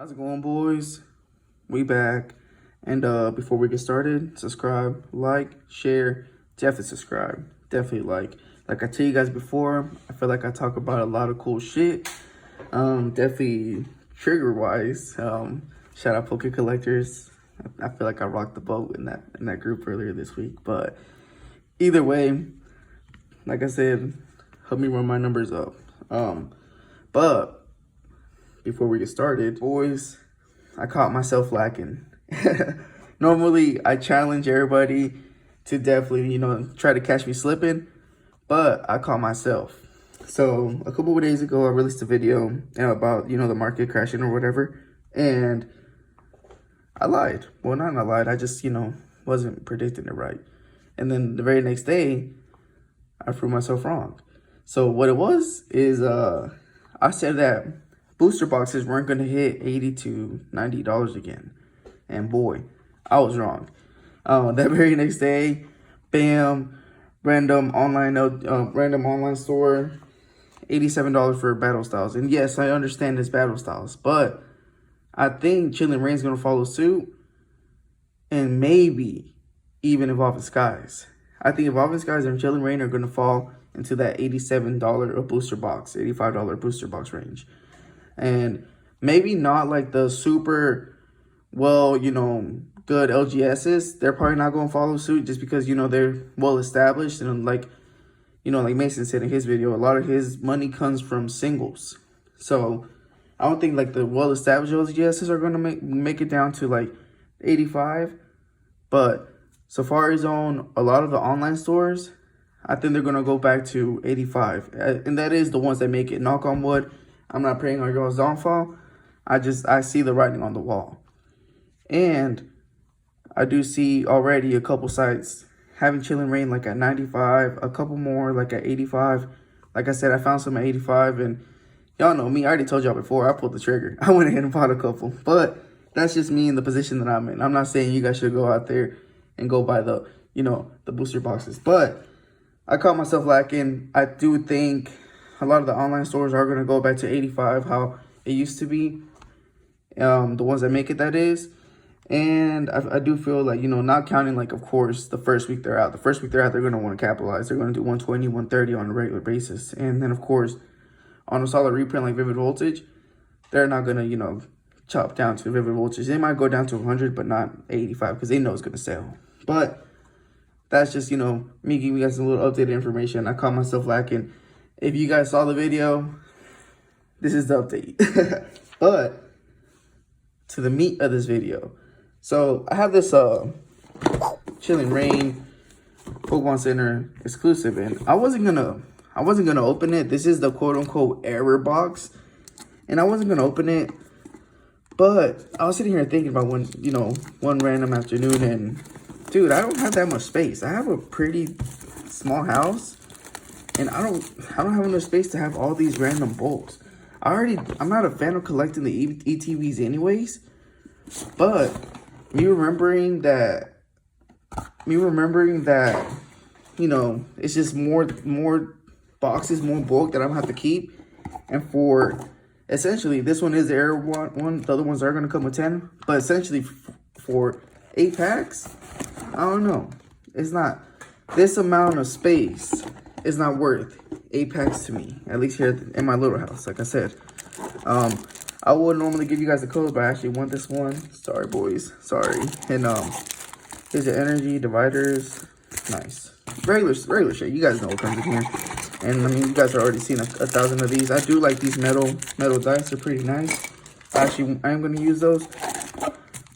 How's it going, boys? We back. And before we get started, subscribe, like, share, definitely subscribe, definitely like. Like I tell you guys before, I feel like I talk about a lot of cool shit. Definitely trigger wise. Shout out Poke Collectors. I feel like I rocked the boat in that group earlier this week. But either way, like I said, help me run my numbers up. But before we get started, boys, I caught myself lacking. Normally, I challenge everybody to definitely, try to catch me slipping, but I caught myself. So a couple of days ago, I released a video about, the market crashing or whatever, and I lied. Well, not I lied. I just, wasn't predicting it right. And then the very next day, I proved myself wrong. So what it was is I said that booster boxes weren't going to hit $80 to $90 again. And boy, I was wrong. That very next day, bam, random online store, $87 for battle styles. And yes, I understand it's battle styles, but I think Chilling Reign's going to follow suit and maybe even Evolving Skies. I think Evolving Skies and Chilling Reign are going to fall into that $87 a booster box, $85 booster box range. And maybe not like the super, good LGSs. They're probably not going to follow suit just because, they're well established. And like Mason said in his video, a lot of his money comes from singles. So I don't think like the well established LGSs are going to make it down to like 85. But Safari Zone, a lot of the online stores, I think they're going to go back to 85. And that is the ones that make it. Knock on wood. I'm not praying on y'all's downfall. I see the writing on the wall. And I do see already a couple sites having Chilling Reign like at 95, a couple more like at 85. Like I said, I found some at 85, and y'all know me. I already told y'all before, I pulled the trigger. I went ahead and bought a couple. But that's just me in the position that I'm in. I'm not saying you guys should go out there and go buy the, the booster boxes. But I caught myself lacking. I do think a lot of the online stores are going to go back to 85, how it used to be. The ones that make it, that is. And I do feel like, not counting, like, of course, the first week they're out. The first week they're out, they're going to want to capitalize. They're going to do 120, 130 on a regular basis. And then, of course, on a solid reprint like Vivid Voltage, they're not going to, chop down to Vivid Voltage. They might go down to 100, but not 85 because they know it's going to sell. But that's just, me giving you guys a little updated information. I caught myself lacking. If you guys saw the video, this is the update. But to the meat of this video. So I have this Chilling Reign Pokemon Center exclusive, and I wasn't gonna open it. This is the quote unquote error box, and I wasn't gonna open it. But I was sitting here thinking about one random afternoon, and dude, I don't have that much space. I have a pretty small house. And I don't have enough space to have all these random bulks. I'm not a fan of collecting the ETBs anyways. But me remembering that, it's just more boxes, more bulk that I'm gonna have to keep. And for essentially, this one is the Air one. The other ones are gonna come with 10. But essentially, for 8 packs, I don't know. It's not this amount of space. It's not worth 8 packs to me, at least here in my little house. Like I said, I would normally give you guys the code, but I actually want this one. Sorry, boys. Sorry. And here's the energy dividers. Nice. Regular shit. You guys know what comes in here. And I mean, you guys have already seen a 1,000 of these. I do like these metal dice. They're pretty nice. Actually, I am going to use those.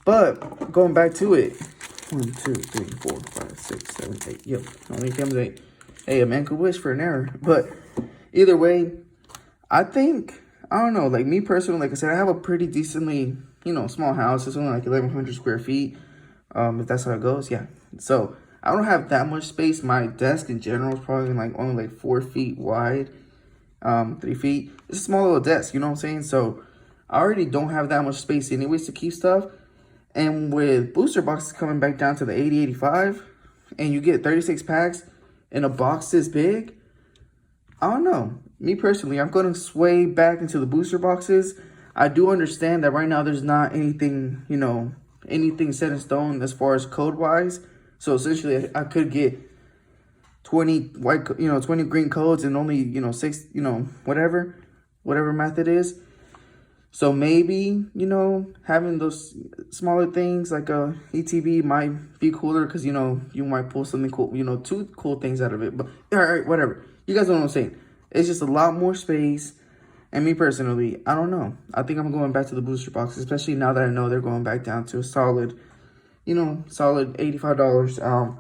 But going back to it, 1, 2, 3, 4, 5, 6, 7, 8. Yep, only comes 8. Hey, a man could wish for an error. But either way, I don't know, like me personally, like I said, I have a pretty decently, small house. It's only like 1,100 square feet, if that's how it goes, yeah. So I don't have that much space. My desk in general is probably only 4 feet wide, 3 feet. It's a small little desk, you know what I'm saying? So I already don't have that much space anyways to keep stuff. And with booster boxes coming back down to the 80, 85, and you get 36 packs, in a box this big, I don't know. Me personally, I'm going to sway back into the booster boxes. I do understand that right now there's not anything, you know, anything set in stone as far as code wise. So essentially I could get 20 white, you know, 20 green codes and only, you know, 6, you know, whatever method is. So maybe, you know, having those smaller things like a ETB might be cooler because, you know, you might pull something cool, you know, 2 cool things out of it. But all right, whatever. You guys know what I'm saying. It's just a lot more space. And me personally, I don't know. I think I'm going back to the booster box, especially now that I know they're going back down to a solid, you know, solid $85.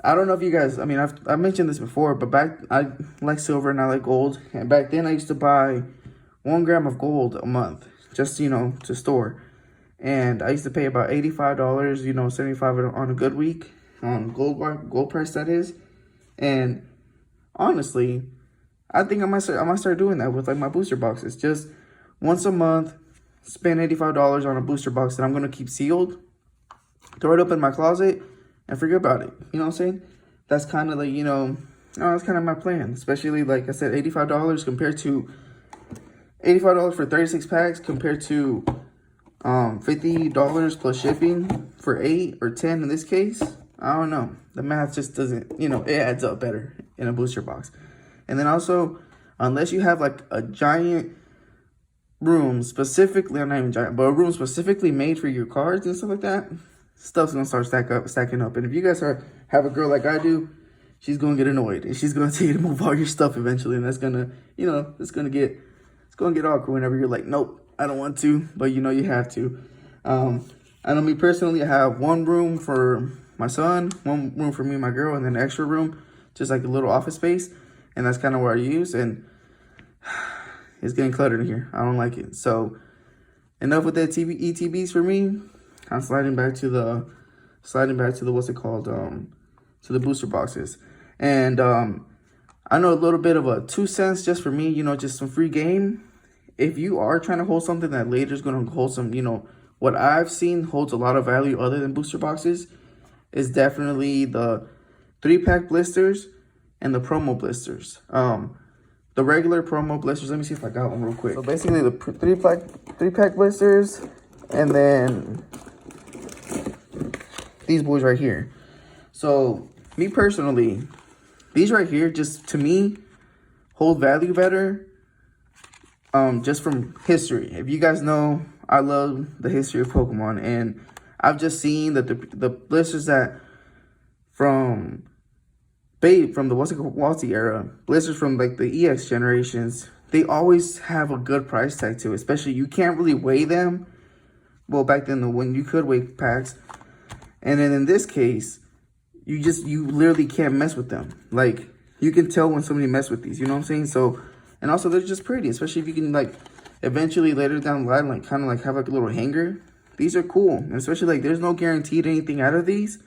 I don't know if you guys, I mean, I've mentioned this before, but I like silver and I like gold. And back then I used to buy 1 gram of gold a month, just, you know, to store. And I used to pay about $85, you know, $75 on a good week, on gold price that is. And honestly, I think I might start doing that with like my booster boxes. Just once a month, spend $85 on a booster box that I'm going to keep sealed, throw it up in my closet, and forget about it. You know what I'm saying? That's kind of like, you know, that's kind of my plan. Especially, like I said, $85 compared to $85 for 36 packs compared to $50 plus shipping for 8 or 10 in this case. I don't know. The math just doesn't, you know, it adds up better in a booster box. And then also, unless you have like a giant room specifically, or not even giant, but a room specifically made for your cards and stuff like that, stuff's gonna start stacking up. And if you guys have a girl like I do, she's gonna get annoyed and she's gonna tell you to move all your stuff eventually, and that's gonna, you know, it's gonna get awkward whenever you're like, nope, I don't want to, but you know you have to. I know me personally, I have 1 room for my son, 1 room for me and my girl, and then an extra room, just like a little office space, and that's kind of where I use. And it's getting cluttered in here. I don't like it. So enough with that ETBs for me. I'm sliding back to the what's it called, to the booster boxes. And I know a little bit of a 2 cents just for me, you know, just some free game. If you are trying to hold something that later is going to hold some, you know, what I've seen holds a lot of value other than booster boxes is definitely the 3-pack blisters and the promo blisters. The regular promo blisters, let me see if I got one real quick. So basically the 3-pack blisters, and then these boys right here. So me personally, these right here, just to me, hold value better, just from history. If you guys know, I love the history of Pokemon, and I've just seen that the blisters that from the Walty era, blisters from like the EX generations, they always have a good price tag to it. Especially, you can't really weigh them. Well, back then when you could weigh packs, and then in this case, you literally can't mess with them. Like, you can tell when somebody messed with these, you know what I'm saying? So, and also they're just pretty, especially if you can like eventually later down the line, like kind of like have like a little hanger. These are cool, and especially like there's no guaranteed anything out of these.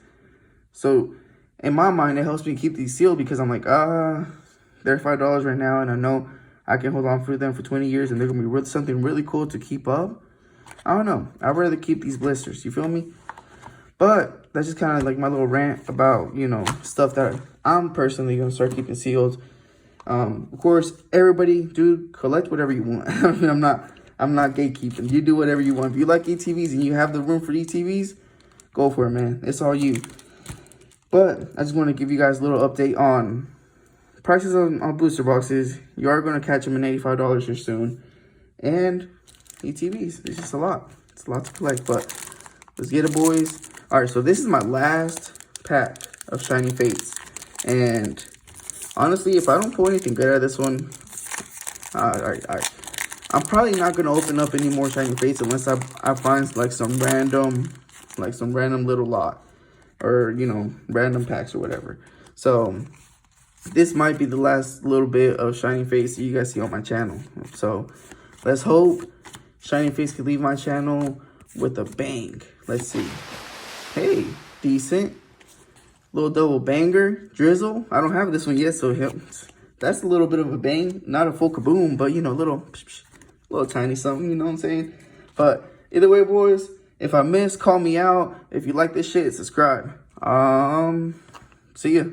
So in my mind, it helps me keep these sealed because I'm like, they're $5 right now, and I know I can hold on for them for 20 years, and they're gonna be something really cool to keep up. I don't know. I'd rather keep these blisters. You feel me? But that's just kind of like my little rant about, you know, stuff that I'm personally going to start keeping sealed. Of course, everybody, dude, collect whatever you want. I mean, I'm not gatekeeping. You do whatever you want. If you like ETVs and you have the room for ETVs, go for it, man. It's all you. But I just want to give you guys a little update on prices on booster boxes. You are going to catch them in $85 here soon. And ETVs, it's just a lot. It's a lot to collect, but let's get it, boys. All right, so this is my last pack of Shiny Fates. And honestly, if I don't pull anything good out of this one, all right. I'm probably not going to open up any more Shiny Fates unless I find like some random little lot. Or, you know, random packs or whatever. So this might be the last little bit of Shiny Fates that you guys see on my channel. So let's hope Shiny Fates can leave my channel with a bang. Let's see. Hey, decent. Little double banger. Drizzle. I don't have this one yet, so that's a little bit of a bang. Not a full kaboom, but, you know, little tiny something, you know what I'm saying? But either way, boys, if I miss, call me out. If you like this shit, subscribe. See ya.